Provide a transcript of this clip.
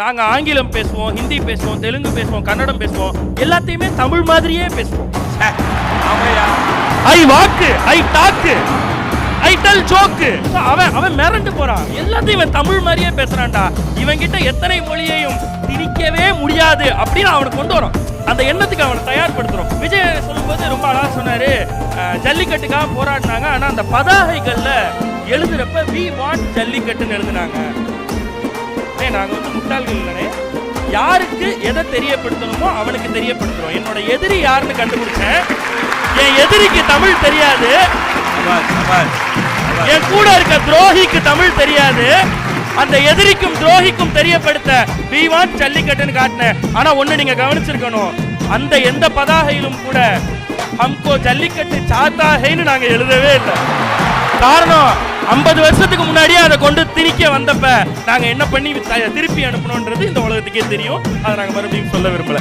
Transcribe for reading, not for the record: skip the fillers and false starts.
நாங்க ஆங்கிலம் பேசுவோம், ஹிந்தி பேசுவோம், தெலுங்கு பேசுவோம், கன்னடம் பேசுவோம், எல்லாத்தையுமே தமிழ் மாதிரியே பேசுவோம். ஐ வாக்கு, ஐ டாக்கு, ஐ டெல் ஜோக்கு. அவன் மிரண்டு போறான். எல்லாத்தையும் இவன் தமிழ் மாதிரியே பேசுறான்டா. இவன் கிட்ட எத்தனை மொழியையும் திணிக்கவே முடியாது அப்படின்னு அவனுக்கு கொண்டு வரும். அந்த எண்ணத்துக்கு அவனை தயார்படுத்துறோம். விஜய் சொல்லும்போது ரொம்ப அழகா சொன்னாரு, ஜல்லிக்கட்டுக்காக போராடினாங்க. ஆனா அந்த பதாகைகள்ல எழுதுறப்ப வி வாண்ட் ஜல்லிக்கட்டுன்னு எழுதுனாங்க. நாங்க முட்டாள்கள் இல்லைனே, யாருக்கு எதை தெரியப்படுத்தணுமோ அவனுக்கு தெரியப்படுத்துறோம். என்னோட எதிரி யாருன்னு கண்டுபிடிச்சேன். என் எதிரிக்கு தமிழ் தெரியாது, என் கூட இருக்க துரோகிக்கு தமிழ் தெரியாது. அந்த எதிரிக்கும் துரோகிக்கும் தெரியப்படுத்த we want ஜல்லிக்கட்டுன்னு காட்டினேன். ஆனா ஒண்ணு நீங்க கவனிச்சிருக்கணும், அந்த எந்த பதாகையிலும் கூட ஹம்கோ ஜல்லிக்கட்டு சாத்தா ஹைன்னு நாங்க எழுதவே இல்லை. காரணம் 50 வருஷத்துக்கு முன்னாடியே அதை கொண்டு திணிக்க வந்தப்ப நாங்க என்ன பண்ணி திருப்பி அனுப்பணும்ன்றது இந்த உலகத்துக்கே தெரியும். அதை நாங்க மறுபடியும் சொல்ல விரும்பல.